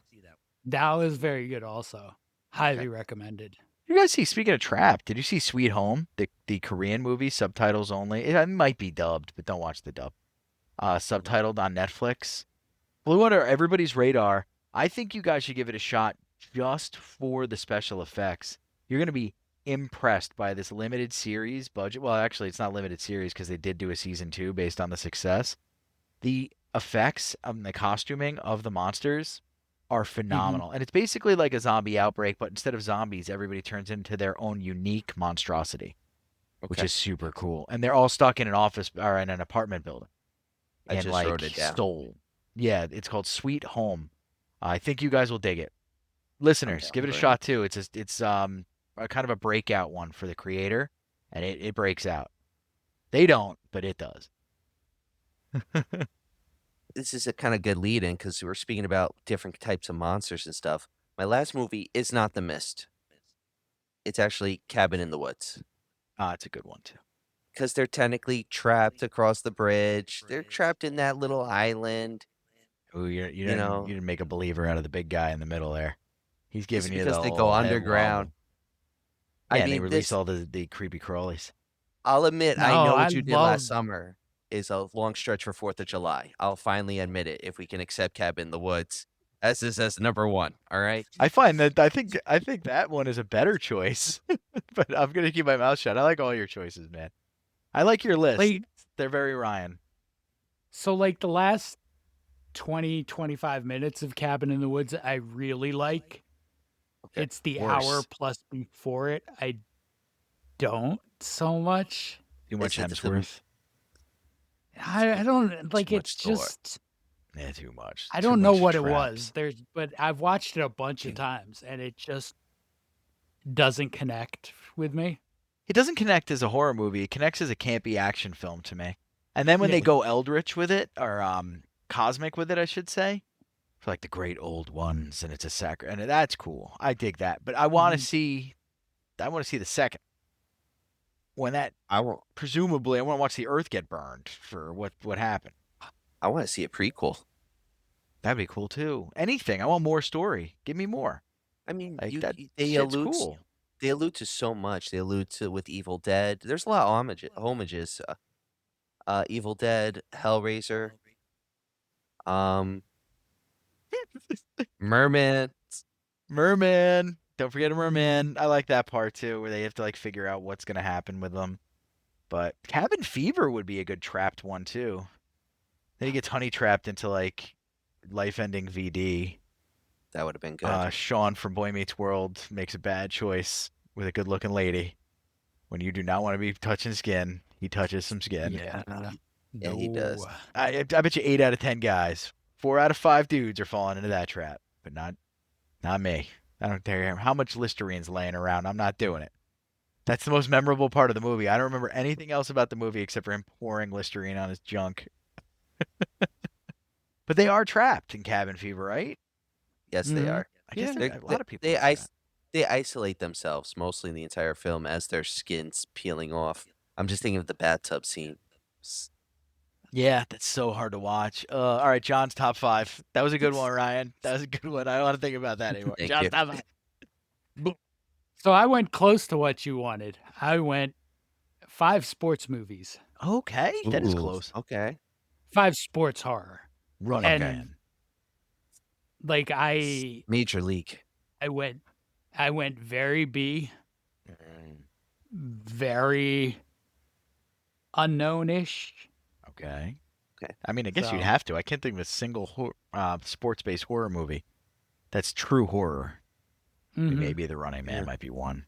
That was very good also. Highly recommended. You guys see? Speaking of Trap, did you see Sweet Home, the Korean movie, subtitles only? It might be dubbed, but don't watch the dub. Subtitled on Netflix. Blew under everybody's radar. I think you guys should give it a shot just for the special effects. You're gonna be impressed by this limited series budget. Well, actually, it's not limited series because they did do a season 2 based on the success. The effects and the costuming of the monsters are phenomenal. And it's basically like a zombie outbreak, but instead of zombies, everybody turns into their own unique monstrosity, which Okay. is super cool. And they're all stuck in an office or in an apartment building. I And just like wrote it down. stole. Yeah, it's called Sweet Home. I think you guys will dig it. Listeners, down give it a for it. shot too. It's a kind of a breakout one for the creator, and it breaks out. They don't, but it does. This is a kind of good lead in because we're speaking about different types of monsters and stuff. My last movie is not The Mist. It's actually Cabin in the Woods. It's a good one too. because they're technically trapped across the bridge. They're trapped in that little island. Ooh, you You didn't know, you didn't make a believer out of the big guy in the middle there. He's just giving you because the they go whole head underground. wobble. I Yeah, and they mean, release this. all the creepy crawlies. I'll admit, I No, know I what you did love last summer is a long stretch for 4th of July. I'll finally admit it if we can accept Cabin in the Woods as number one. All right. I find that I think that one is a better choice, but I'm gonna keep my mouth shut. I like all your choices, man. I like your list. like They're very Ryan. so like the last 20-25 minutes of Cabin in the Woods I really like. Okay. It's the Worse. hour plus before it I don't so much. Too much Is it the- Hemsworth. I don't like Too much it's Thor. just Yeah, too much. I Too don't know much what it trapped. was. But I've watched it a bunch of times and it just doesn't connect with me. It doesn't connect as a horror movie. It connects as a campy action film to me. And then when Yeah. they go eldritch with it, or cosmic with it, I should say, for like the great old ones, and it's a and that's cool. I dig that. But I want to see the second. When that I want. presumably, I want to watch the Earth get burned for what happened. I want to see a prequel. That'd be cool too. Anything. I want more story. Give me more. I mean, Like you, that. they Shit's allude. cool. They allude to so much. They allude to with Evil Dead. There's a lot of homages. Evil Dead, Hellraiser, Merman. Merman. Don't forget a merman. I like that part too, where they have to like figure out what's gonna happen with them. But Cabin Fever would be a good trapped one too. Then he gets honey trapped into like life-ending VD. That would have been good. Sean from Boy Meets World makes a bad choice with a good-looking lady. When you do not want to be touching skin, he touches some skin. Yeah. Yeah, he does. I bet you 8 out of 10 guys, 4 out of 5 dudes are falling into that trap, but not me. I don't care how much Listerine's laying around. I'm not doing it. That's the most memorable part of the movie. I don't remember anything else about the movie except for him pouring Listerine on his junk. But they are trapped in Cabin Fever, right? Yes, they Mhm. are. I guess They- a lot of people. They do that. they isolate themselves mostly in the entire film as their skin's peeling off. I'm just thinking of the bathtub scene. Yeah, that's so hard to watch. All right, John's top 5. That was a good one, Ryan. That was a good one. I don't want to think about that anymore. Thank John's you. top 5. So I went close to what you wanted. I went 5 sports movies. Okay, that is Ooh, close. Okay. 5 sports horror. Running And Man. like I Major League. went very B, Mm, very unknown-ish. Okay. Okay. I mean, I guess you'd So- have to. I can't think of a single sports-based horror movie that's true horror. Mhm. Maybe The Running Man Yeah. might be one.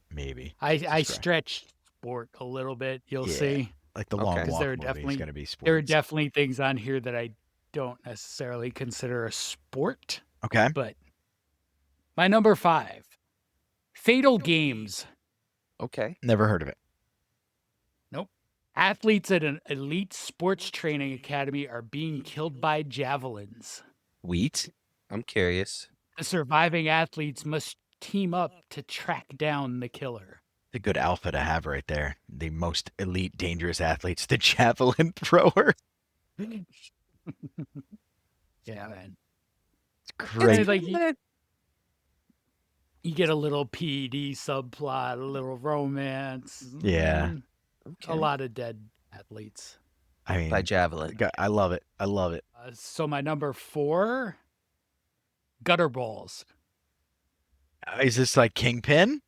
Maybe. I Stretch. stretched sport a little bit. You'll Yeah. see. Like the Okay. Long 'Cause Walk there are movie is definitely- going to be sports. There are definitely things on here that I don't necessarily consider a sport, Okay. but my number 5, Fatal Games. Okay. Never heard of it. Athletes at an elite sports training academy are being killed by javelins. Wheat? I'm curious. The surviving athletes must team up to track down the killer. The good alpha to have right there. The most elite, dangerous athletes, the javelin thrower. Yeah, man. It's great. It's like you get a little PED subplot, a little romance. Yeah. Okay. A lot of dead athletes. I mean, By Javelin. I love it. I love it. So my number 4, Gutter Balls. Is this like Kingpin,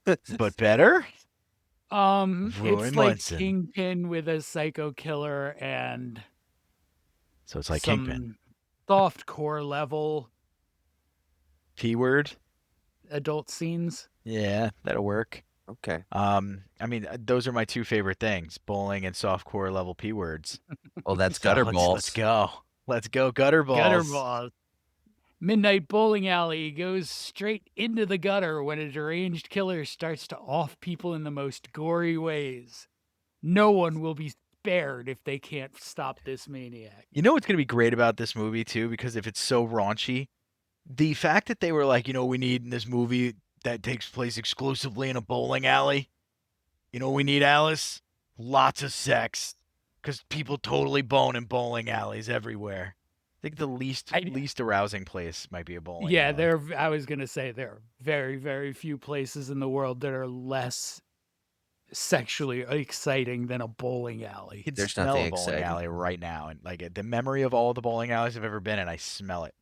but better? Rowan Rowan it's like Munson. Kingpin with a psycho killer and So it's like some Kingpin. soft core level P-word? adult scenes. Yeah, that'll work. Okay. I mean, those are my 2 favorite things: bowling and softcore level P-words. Oh, that's So gutter let's- balls. Let's go. Let's go, gutter balls. Gutter Balls. Midnight bowling alley goes straight into the gutter when a deranged killer starts to off people in the most gory ways. No one will be spared if they can't stop this maniac. You know what's gonna be great about this movie too? Because if it's so raunchy, the fact that they were like, we need in this movie that takes place exclusively in a bowling alley, You know what we need, Alice? Lots of sex. Because people totally bone in bowling alleys everywhere. I think the least arousing place might be a bowling alley. I was gonna say there are very, very few places in the world that are less sexually exciting than a bowling alley. You can There's smell nothing a bowling exciting. alley right now, and like the memory of all the bowling alleys I've ever been in, I smell it.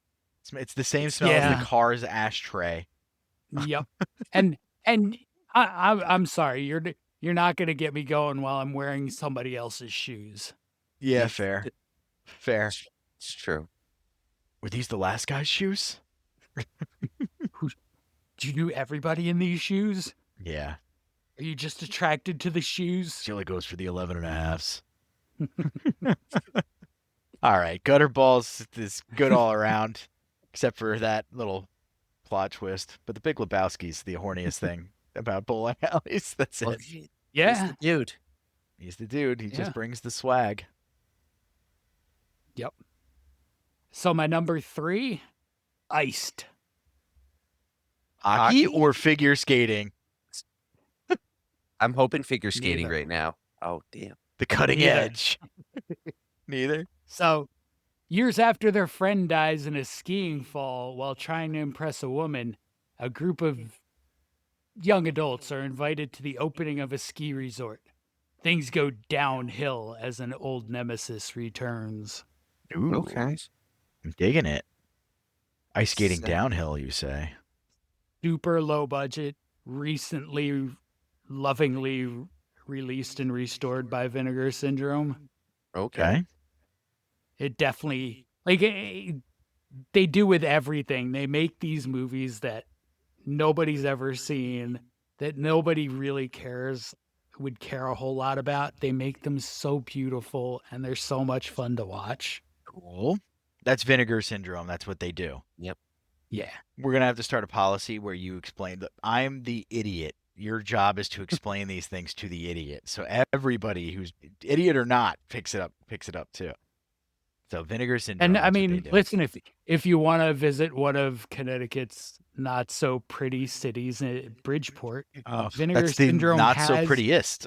It's the same smell as Yeah. the car's ashtray. Yep. and I'm sorry, you're not gonna get me going while I'm wearing somebody else's shoes. Yeah, fair. Fair. It's true. Were these the last guy's shoes? Do you know everybody in these shoes? Yeah. Are you just attracted to the shoes? She only goes for the 11.5s. All right. Gutter balls is good all around, except for that little plot twist. But the Big Lebowski's the horniest thing about bowling alleys. That's Well, it. he's Yeah. the dude. He's the dude. He Yeah. just brings the swag. Yep. So my number 3, iced. Hockey or figure skating? I'm hoping figure skating Neither. right now. Oh, damn. The cutting Neither. edge. Neither. So, years after their friend dies in a skiing fall while trying to impress a woman, a group of young adults are invited to the opening of a ski resort. Things go downhill as an old nemesis returns. Ooh, Okay. I'm digging it. Ice skating Sick. downhill, you say? Super low budget, recently lovingly released and restored by Vinegar Syndrome. Okay. It definitely, like, they do with everything. They make these movies that nobody's ever seen, that nobody really would care a whole lot about. They make them so beautiful, and they're so much fun to watch. Cool. That's Vinegar Syndrome. That's what they do. Yeah. We're going to have to start a policy where you explain that I'm the idiot. Your job is to explain these things to the idiot. So everybody who's idiot or not picks it up too. So Vinegar Syndrome. And I that's what they mean, do. listen, if you want to visit one of Connecticut's not so pretty cities, Bridgeport, Vinegar that's the Syndrome not so has- prettiest.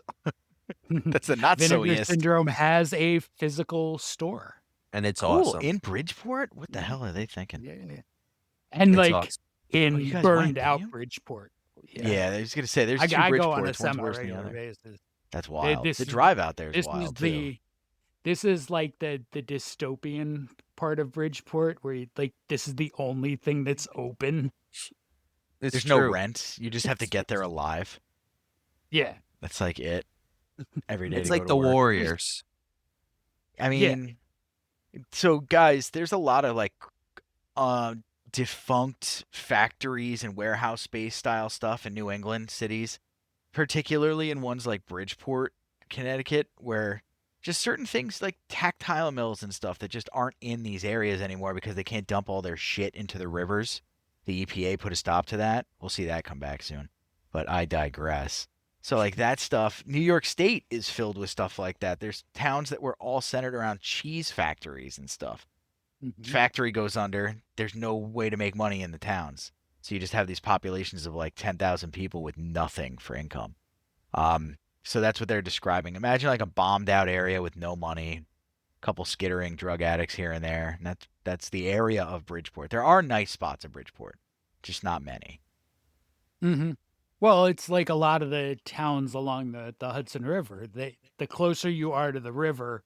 That's the not so Vinegar east. Syndrome has a physical store. And it's Cool. awesome. In Bridgeport? What the hell are they thinking? Yeah. And It's like awesome. in Oh, you guys burned went, out didn't you? Bridgeport. Yeah, I was going to say there's two I go on a Bridgeports. One's worse than the semi-regular other. basis. That's wild. this The is- drive out there is This is wild too. this is like the dystopian part of Bridgeport where this is the only thing that's open. It's There's true. no rent. You just have to get there alive. Yeah. That's like it. Every day. It's to go like to the work. Warriors. I Yeah. mean, so guys, there's a lot of like defunct factories and warehouse space style stuff in New England cities, particularly in ones like Bridgeport, Connecticut, where just certain things like tactile mills and stuff that just aren't in these areas anymore because they can't dump all their shit into the rivers. The EPA put a stop to that. We'll see that come back soon. But I digress. So like that stuff, New York State is filled with stuff like that. There's towns that were all centered around cheese factories and stuff. Factory goes under, there's no way to make money in the towns. So you just have these populations of like 10,000 people with nothing for income. So that's what they're describing. Imagine like a bombed out area with no money, a couple skittering drug addicts here and there. And that's the area of Bridgeport. There are nice spots in Bridgeport, just not many. Mm-hmm. Well, it's like a lot of the towns along the Hudson River. The closer you are to the river,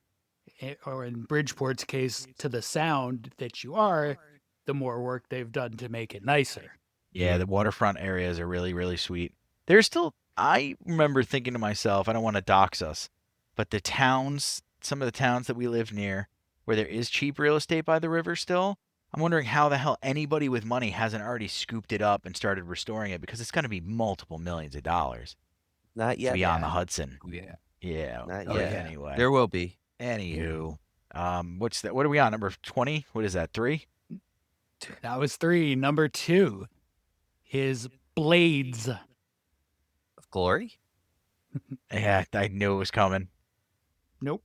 or in Bridgeport's case, to the sound that you are, the more work they've done to make it nicer. Yeah, the waterfront areas are really, really sweet. There's still, I remember thinking to myself, I don't want to dox us, but the towns, some of the towns that we live near, where there is cheap real estate by the river still, I'm wondering how the hell anybody with money hasn't already scooped it up and started restoring it, because it's going to be multiple millions of dollars Not to yet. be on the Hudson. Yeah. Yeah. Not okay, yet. Anyway. There will be. Anywho. What's that? What are we on? Number 20? What is that? 3? That was 3. Number 2 is Blades. Of Glory? Yeah, I knew it was coming. Nope.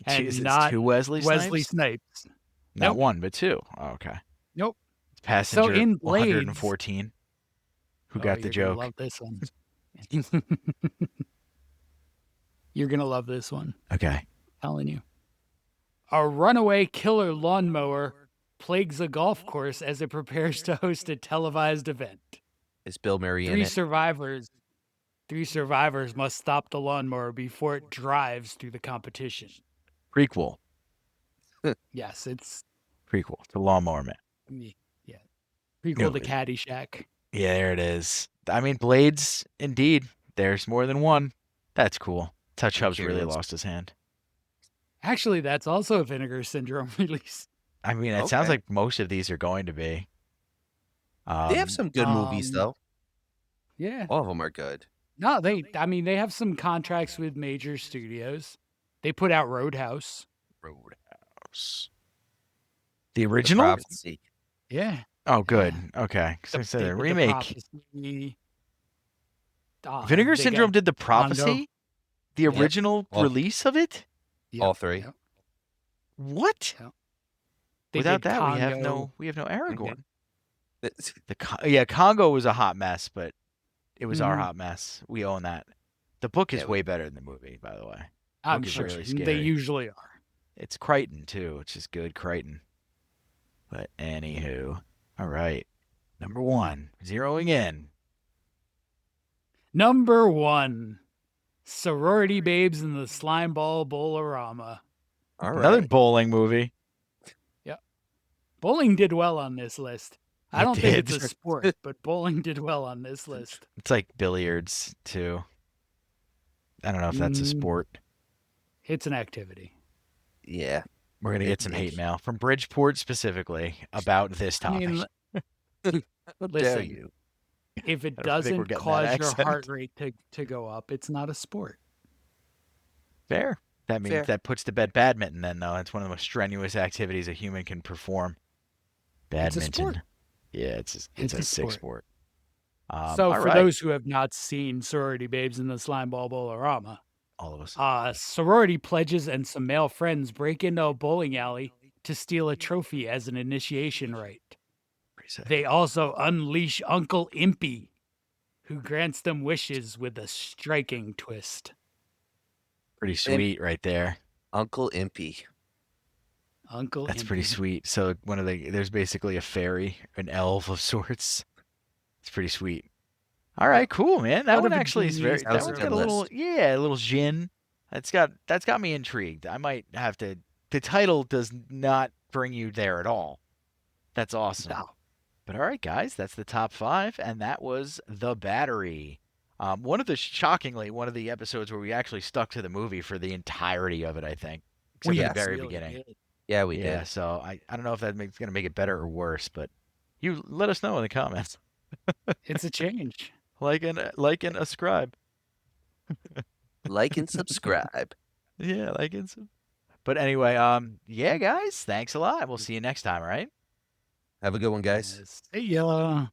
Is it not 2 Wesley Snipes? Wesley Snipes. Not Nope. 1, but 2. Oh, okay. Nope. It's Passenger in Blades- 114. Who got the you're gonna joke? Love this one. You're gonna love this one. Okay. Telling you. A runaway killer lawnmower plagues a golf course as it prepares to host a televised event. Is Bill Murray in Three it? survivors must stop the lawnmower before it drives through the competition. Prequel. Yes, it's Prequel to Lawnmower Man. yeah. Prequel to Caddyshack. Yeah, there it is. I mean, Blades, indeed. There's more than one. That's cool. Touch Hub's really Kearns. lost his hand. Actually, that's also a Vinegar Syndrome release. I mean, it sounds Okay. like most of these are going to be. They have some good movies, though. Yeah. All of them are good. No, they have some contracts with major studios. They put out Roadhouse. Roadhouse. The The original? Prophecy. Yeah. Oh, good. Okay. Because I said They a did The remake. Prophecy. Vinegar they Syndrome got did the Condo. Prophecy? The Yep. original All- release of it? Yep, All three. yep. What? They Without did that, Congo. we have no Aragorn. It's- Yeah, Congo was a hot mess, but it was our Mhm. hot mess. We own that. The book is Yeah, way better than the movie, by the way. I'm Book is sure really they scary. usually are. It's Crichton too, which is good Crichton. But anywho, all right. Number 1, zeroing in. Number 1, Sorority Babes in the Slime Ball Bowlerama. All Another right. bowling movie. Bowling did well on this list. I It don't think it's did. a sport, but bowling did well on this list. It's like billiards too. I don't know if that's a Mm. sport. It's an activity. Yeah. We're gonna get some hate mail from Bridgeport specifically about this I topic. mean, How dare listen, you? if it I don't think we're doesn't getting cause that your accent. heart rate to go up, it's not a sport. Fair. That means Fair. that puts to bed badminton then, though. It's one of the most strenuous activities a human can perform. It's a Badminton. sport. Yeah, it's It's a a sick sport. sport. So all for right. those who have not seen Sorority Babes in the Slime Ball Bowlerama, all of us. sorority pledges and some male friends break into a bowling alley to steal a trophy as an initiation rite. Pretty sick. They also unleash Uncle Impy, who grants them wishes with a striking twist. Pretty sweet right there. Uncle Impy. Uncle That's Impy. pretty sweet. So there's basically a fairy, an elf of sorts. It's pretty sweet. All right, cool, man. That Sort one of a actually is very. genius That was That a one's good got a little, list. a little gin. That's got me intrigued. I might have to. The title does not bring you there at all. That's awesome. No. But all right, guys, that's the top 5, and that was The Battery. Shockingly, one of the episodes where we actually stuck to the movie for the entirety of it, I think. Except for the very really beginning. did. Yeah, we Yeah, did. so I don't know if that's going to make it better or worse, but you let us know in the comments. It's a change. Like and ascribe. Like and subscribe. Yeah, like and sub. But anyway, yeah, guys, thanks a lot. We'll see you next time, all right? Have a good one, guys. See ya.